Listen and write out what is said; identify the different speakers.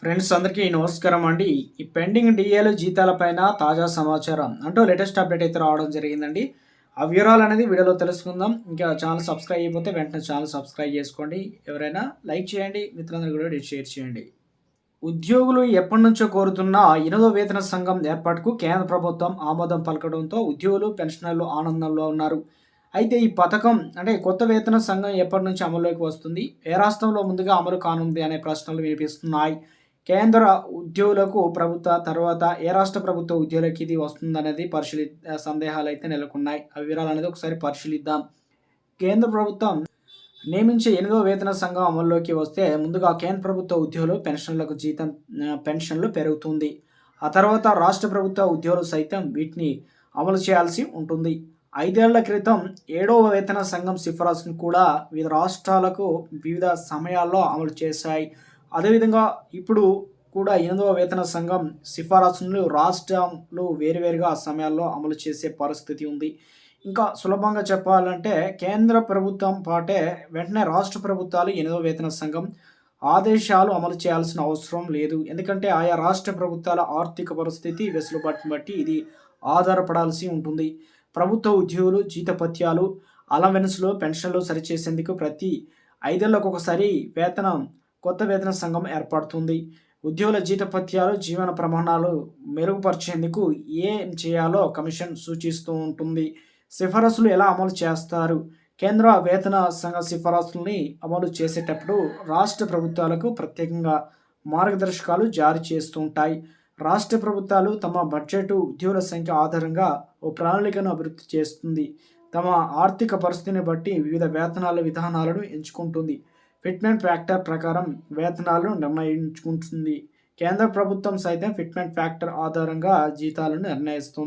Speaker 1: Friends అందరికీ నమస్కారం అండి. ఈ పెండింగ్ డీఏలు జీతాలపైన తాజా సమాచారం అంటూ లేటెస్ట్ అప్డేట్ అయితే రావడం జరిగిందండి. ఆ వివరాలు అనేది వీడియోలో తెలుసుకుందాం. ఇంకా ఛానల్ సబ్స్క్రైబ్ అయిపోతే వెంటనే ఛానల్ సబ్స్క్రైబ్ చేసుకోండి. ఎవరైనా లైక్ చేయండి, మిత్రులందరూ కూడా షేర్ చేయండి. ఉద్యోగులు ఎప్పటినుంచో కోరుతున్న 8వ వేతన సంఘం ఏర్పాటుకు కేంద్ర ప్రభుత్వం ఆమోదం పలకడంతో ఉద్యోగులు, పెన్షనర్లు ఆనందంలో ఉన్నారు. అయితే ఈ పథకం అంటే కొత్త వేతన సంఘం ఎప్పటి నుంచి అమల్లోకి వస్తుంది? ఏ రాష్ట్రంలో ముందుగా అమలు కానుంది అనే ప్రశ్నలు వినిపిస్తున్నాయి. కేంద్ర ఉద్యోగులకు ప్రభుత్వ తర్వాత ఏ రాష్ట్ర ప్రభుత్వ ఉద్యోగులకి ఇది వస్తుందనేది సందేహాలు అయితే నెలకొన్నాయి. ఆ వివరాలు అనేది ఒకసారి పరిశీలిద్దాం. కేంద్ర ప్రభుత్వం నియమించే 8వ వేతన సంఘం అమల్లోకి వస్తే ముందుగా కేంద్ర ప్రభుత్వ ఉద్యోగులు పెన్షన్లకు పెన్షన్లు పెరుగుతుంది. ఆ తర్వాత రాష్ట్ర ప్రభుత్వ ఉద్యోగులు సైతం వీటిని అమలు చేయాల్సి ఉంటుంది. 5 ఏళ్ల క్రితం 7వ వేతన సంఘం సిఫారసును కూడా వివిధ రాష్ట్రాలకు వివిధ సమయాల్లో అమలు చేశాయి. అదేవిధంగా ఇప్పుడు కూడా 8వ వేతన సంఘం సిఫారసులను రాష్ట్రాలు వేరువేరుగా సమయాల్లో అమలు చేసే పరిస్థితి ఉంది. ఇంకా సులభంగా చెప్పాలంటే కేంద్ర ప్రభుత్వం పాటే వెంటనే రాష్ట్ర ప్రభుత్వాలు 8వ వేతన సంఘం ఆదేశాలు అమలు చేయాల్సిన అవసరం లేదు. ఎందుకంటే ఆయా రాష్ట్ర ప్రభుత్వాల ఆర్థిక పరిస్థితి, వెసులుబాటుని బట్టి ఇది ఆధారపడాల్సి ఉంటుంది. ప్రభుత్వ ఉద్యోగులు జీతభత్యాలు, అలవెన్స్‌లు, పెన్షన్‌లు సరిచేసేందుకు ప్రతి 5 ఏళ్లకు ఒకసారి కొత్త వేతన సంఘం ఏర్పడుతుంది. ఉద్యోగుల జీతభత్యాలు, జీవన ప్రమాణాలు మెరుగుపరిచేందుకు ఏం చేయాలో కమిషన్ సూచిస్తూ ఉంటుంది. సిఫారసులు ఎలా అమలు చేస్తారు? కేంద్ర వేతన సంఘ సిఫారసుల్ని అమలు చేసేటప్పుడు రాష్ట్ర ప్రభుత్వాలకు ప్రత్యేకంగా మార్గదర్శకాలు జారీ చేస్తూ ఉంటాయి. రాష్ట్ర ప్రభుత్వాలు తమ బడ్జెట్, ఉద్యోగుల సంఖ్య ఆధారంగా ఓ ప్రణాళికను అభివృద్ధి చేస్తుంది. తమ ఆర్థిక పరిస్థితిని బట్టి వివిధ వేతనాల విధానాలను ఎంచుకుంటుంది. ఫిట్మెంట్ ఫ్యాక్టర్ ప్రకారం వేతనాలను నిర్ణయించుకుంటుంది. కేంద్ర ప్రభుత్వం సైతం ఫిట్మెంట్ ఫ్యాక్టర్ ఆధారంగా జీతాలను నిర్ణయిస్తుంది.